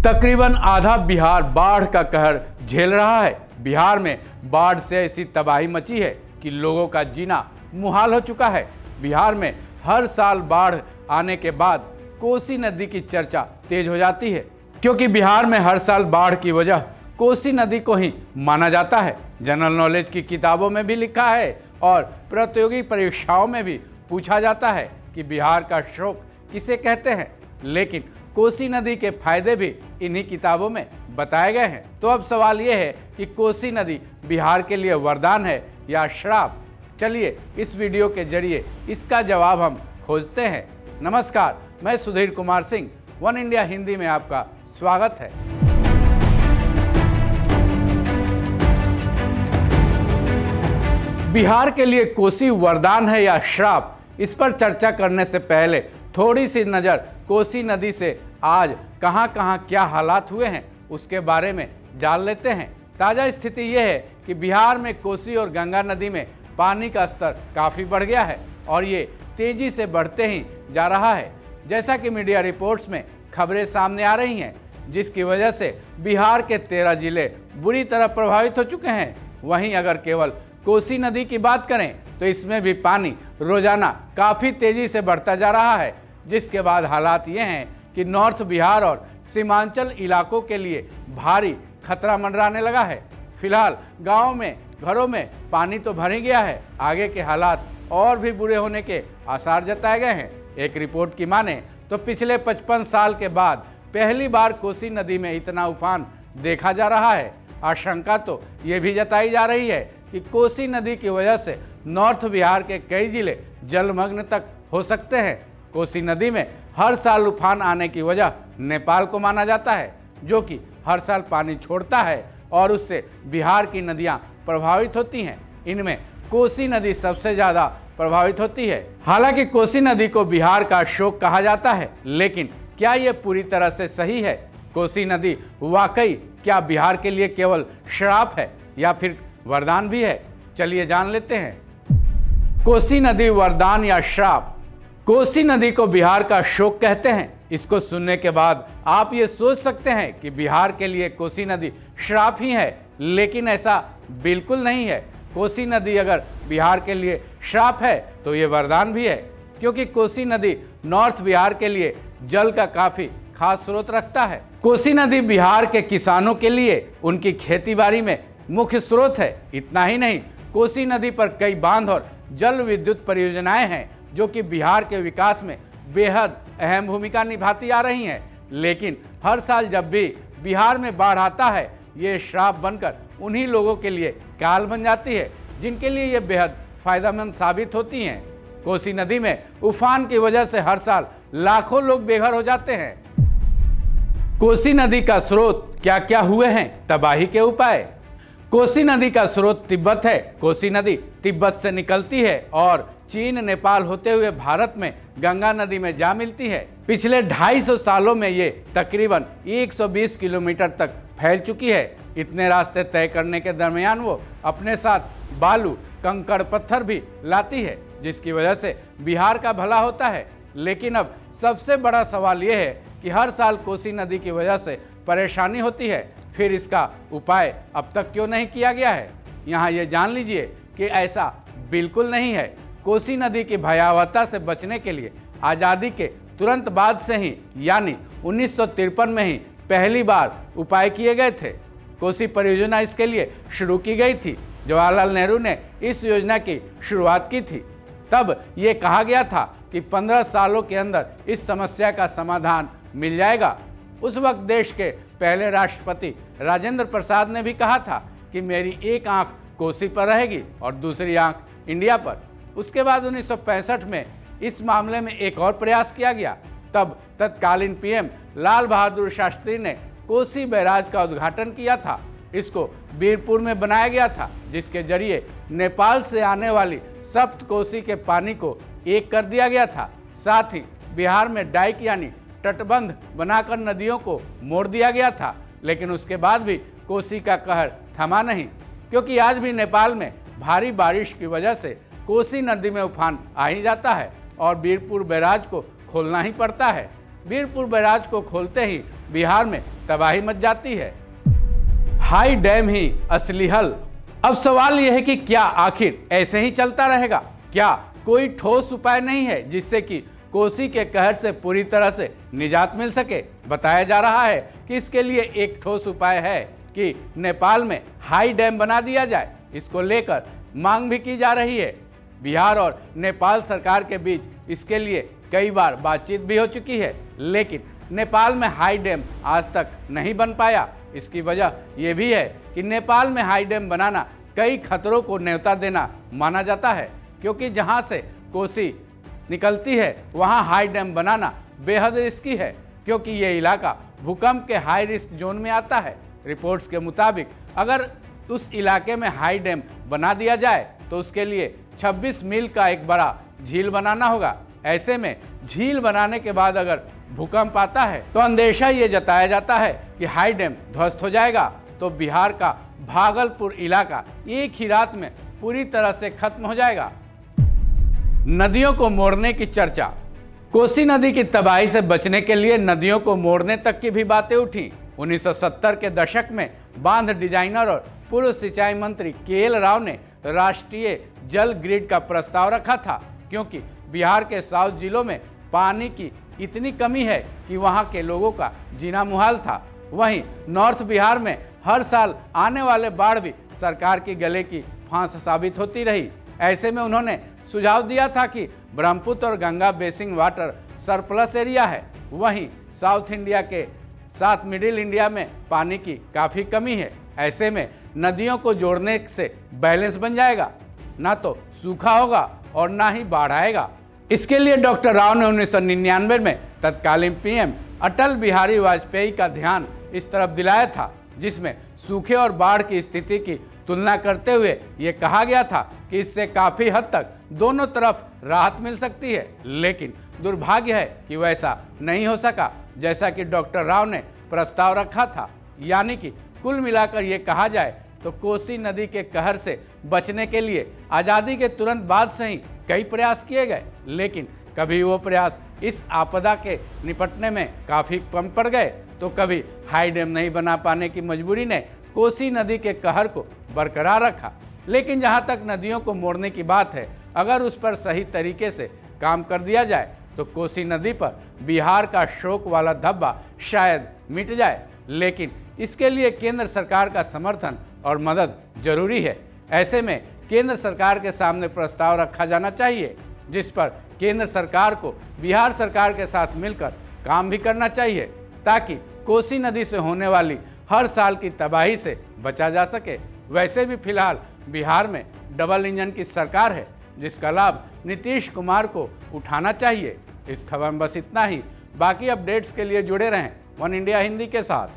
तकरीबन आधा बिहार बाढ़ का कहर झेल रहा है। बिहार में बाढ़ से ऐसी तबाही मची है कि लोगों का जीना मुहाल हो चुका है। बिहार में हर साल बाढ़ आने के बाद कोसी नदी की चर्चा तेज हो जाती है, क्योंकि बिहार में हर साल बाढ़ की वजह कोसी नदी को ही माना जाता है। जनरल नॉलेज की किताबों में भी लिखा है और प्रतियोगी परीक्षाओं में भी पूछा जाता है कि बिहार का शोक किसे कहते हैं, लेकिन कोसी नदी के फायदे भी इन्हीं किताबों में बताए गए हैं। तो अब सवाल यह है कि कोसी नदी बिहार के लिए वरदान है या श्राप? चलिए इस वीडियो के जरिए इसका जवाब हम खोजते हैं। नमस्कार, मैं सुधीर कुमार सिंह, वन इंडिया हिंदी में आपका स्वागत है। बिहार के लिए कोसी वरदान है या श्राप, इस पर चर्चा करने से पहले थोड़ी सी नज़र कोसी नदी से आज कहां कहां क्या हालात हुए हैं उसके बारे में जान लेते हैं। ताज़ा स्थिति यह है कि बिहार में कोसी और गंगा नदी में पानी का स्तर काफ़ी बढ़ गया है और ये तेज़ी से बढ़ते ही जा रहा है, जैसा कि मीडिया रिपोर्ट्स में खबरें सामने आ रही हैं, जिसकी वजह से बिहार के 13 जिले बुरी तरह प्रभावित हो चुके हैं। वहीं अगर केवल कोसी नदी की बात करें तो इसमें भी पानी रोजाना काफ़ी तेज़ी से बढ़ता जा रहा है, जिसके बाद हालात ये हैं कि नॉर्थ बिहार और सीमांचल इलाकों के लिए भारी खतरा मंडराने लगा है। फिलहाल गाँव में घरों में पानी तो भर ही गया है, आगे के हालात और भी बुरे होने के आसार जताए गए हैं। एक रिपोर्ट की माने तो पिछले 55 साल के बाद पहली बार कोसी नदी में इतना उफान देखा जा रहा है। आशंका तो ये भी जताई जा रही है कि कोसी नदी की वजह से नॉर्थ बिहार के कई जिले जलमग्न तक हो सकते हैं। कोसी नदी में हर साल उफान आने की वजह नेपाल को माना जाता है, जो कि हर साल पानी छोड़ता है और उससे बिहार की नदियां प्रभावित होती हैं। इनमें कोसी नदी सबसे ज़्यादा प्रभावित होती है। हालांकि कोसी नदी को बिहार का शोक कहा जाता है, लेकिन क्या ये पूरी तरह से सही है? कोसी नदी वाकई क्या बिहार के लिए केवल श्राप है या फिर वरदान भी है? चलिए जान लेते हैं। कोसी नदी वरदान या श्राप? कोसी नदी को बिहार का शोक कहते हैं। इसको सुनने के बाद आप ये सोच सकते हैं कि बिहार के लिए कोसी नदी श्राप ही है, लेकिन ऐसा बिल्कुल नहीं है। कोसी नदी अगर बिहार के लिए श्राप है तो ये वरदान भी है, क्योंकि कोसी नदी नॉर्थ बिहार के लिए जल का काफ़ी खास स्रोत रखता है। कोसी नदी बिहार के किसानों के लिए उनकी खेतीबाड़ी में मुख्य स्रोत है। इतना ही नहीं, कोसी नदी पर कई बांध और जल विद्युत परियोजनाएं हैं जो कि बिहार के विकास में बेहद अहम भूमिका निभाती आ रही हैं। लेकिन हर साल जब भी बिहार में बाढ़ आता है, ये श्राप बनकर उन्हीं लोगों के लिए काल बन जाती है जिनके लिए ये बेहद फायदेमंद साबित होती हैं। कोसी नदी में उफान की वजह से हर साल लाखों लोग बेघर हो जाते हैं। कोसी नदी का स्रोत क्या क्या हुए हैं तबाही के उपाय? कोसी नदी का स्रोत तिब्बत है। कोसी नदी तिब्बत से निकलती है और चीन नेपाल होते हुए भारत में गंगा नदी में जा मिलती है। पिछले 250 सालों में ये तकरीबन 120 किलोमीटर तक फैल चुकी है। इतने रास्ते तय करने के दरमियान वो अपने साथ बालू, कंकड़, पत्थर भी लाती है, जिसकी वजह से बिहार का भला होता है। लेकिन अब सबसे बड़ा सवाल ये है कि हर साल कोसी नदी की वजह से परेशानी होती है, फिर इसका उपाय अब तक क्यों नहीं किया गया है? यहाँ ये जान लीजिए कि ऐसा बिल्कुल नहीं है। कोसी नदी की भयावहता से बचने के लिए आज़ादी के तुरंत बाद से ही, यानी 1953 में ही पहली बार उपाय किए गए थे। कोसी परियोजना इसके लिए शुरू की गई थी। जवाहरलाल नेहरू ने इस योजना की शुरुआत की थी। तब ये कहा गया था कि 15 सालों के अंदर इस समस्या का समाधान मिल जाएगा। उस वक्त देश के पहले राष्ट्रपति राजेंद्र प्रसाद ने भी कहा था कि मेरी एक आंख कोसी पर रहेगी और दूसरी आंख इंडिया पर। उसके बाद 1965 में इस मामले में एक और प्रयास किया गया। तब तत्कालीन पीएम लाल बहादुर शास्त्री ने कोसी बैराज का उद्घाटन किया था। इसको बीरपुर में बनाया गया था, जिसके जरिए नेपाल से आने वाली सप्त कोसी के पानी को एक कर दिया गया था। साथ ही बिहार में डाइक यानी तटबंध बनाकर नदियों को मोड़ दिया गया था। लेकिन उसके बाद भी कोसी का कहर थमा नहीं, क्योंकि आज भी नेपाल में भारी बारिश की वजह से कोसी नदी में उफान आ ही जाता है और बीरपुर बैराज को खोलना ही पड़ता है। बीरपुर बैराज को खोलते ही बिहार में तबाही मच जाती है। हाई डैम ही असली हल। अब सवाल यह है कि क्या आखिर ऐसे ही चलता रहेगा? क्या कोई ठोस उपाय नहीं है जिससे कि कोसी के कहर से पूरी तरह से निजात मिल सके? बताया जा रहा है कि इसके लिए एक ठोस उपाय है कि नेपाल में हाई डैम बना दिया जाए। इसको लेकर मांग भी की जा रही है। बिहार और नेपाल सरकार के बीच इसके लिए कई बार बातचीत भी हो चुकी है, लेकिन नेपाल में हाई डैम आज तक नहीं बन पाया। इसकी वजह यह भी है कि नेपाल में हाई डैम बनाना कई खतरों को न्योता देना माना जाता है, क्योंकि जहां से कोसी निकलती है वहां हाई डैम बनाना बेहद रिस्की है, क्योंकि ये इलाका भूकंप के हाई रिस्क जोन में आता है। रिपोर्ट्स के मुताबिक अगर उस इलाके में हाई डैम बना दिया जाए तो उसके लिए 26 मील का एक बड़ा झील बनाना होगा। ऐसे में झील बनाने के बाद अगर भूकंप आता है तो अंदेशा ये जताया जाता है कि हाई डैम ध्वस्त हो जाएगा तो बिहार का भागलपुर इलाका एक ही रात में पूरी तरह से खत्म हो जाएगा। नदियों को मोड़ने की चर्चा। कोसी नदी की तबाही से बचने के लिए नदियों को मोड़ने तक की भी बातें उठी। 1970 के दशक में बांध डिजाइनर और पूर्व सिंचाई मंत्री के.एल. राव ने राष्ट्रीय जल ग्रिड का प्रस्ताव रखा था, क्योंकि बिहार के साउथ जिलों में पानी की इतनी कमी है कि वहां के लोगों का जीना मुहाल था। वहीं नॉर्थ बिहार में हर साल आने वाले बाढ़ भी सरकार के गले की फांस साबित होती रही। ऐसे में उन्होंने सुझाव दिया था कि ब्रह्मपुत्र और Ganga basin water surplus area है, वहीं साउथ इंडिया के साथ मिडिल इंडिया में पानी की काफ़ी कमी है। ऐसे में नदियों को जोड़ने से बैलेंस बन जाएगा, ना तो सूखा होगा और ना ही बाढ़ आएगा। इसके लिए डॉक्टर राव ने 1999 में तत्कालीन पीएम अटल बिहारी वाजपेयी का ध्यान इस तरफ दिलाया था, जिसमें सूखे और बाढ़ की स्थिति की तुलना करते हुए ये कहा गया था कि इससे काफ़ी हद तक दोनों तरफ राहत मिल सकती है। लेकिन दुर्भाग्य है कि वैसा नहीं हो सका जैसा कि डॉक्टर राव ने प्रस्ताव रखा था। यानी कि कुल मिलाकर ये कहा जाए तो कोसी नदी के कहर से बचने के लिए आज़ादी के तुरंत बाद से ही कई प्रयास किए गए, लेकिन कभी वो प्रयास इस आपदा के निपटने में काफ़ी कम पड़ गए, तो कभी हाई डैम नहीं बना पाने की मजबूरी ने कोसी नदी के कहर को बरकरार रखा। लेकिन जहाँ तक नदियों को मोड़ने की बात है, अगर उस पर सही तरीके से काम कर दिया जाए तो कोसी नदी पर बिहार का शोक वाला धब्बा शायद मिट जाए। लेकिन इसके लिए केंद्र सरकार का समर्थन और मदद जरूरी है। ऐसे में केंद्र सरकार के सामने प्रस्ताव रखा जाना चाहिए, जिस पर केंद्र सरकार को बिहार सरकार के साथ मिलकर काम भी करना चाहिए, ताकि कोसी नदी से होने वाली हर साल की तबाही से बचा जा सके। वैसे भी फिलहाल बिहार में डबल इंजन की सरकार है, जिसका लाभ नीतीश कुमार को उठाना चाहिए। इस खबर में बस इतना ही। बाकी अपडेट्स के लिए जुड़े रहें वन इंडिया हिंदी के साथ।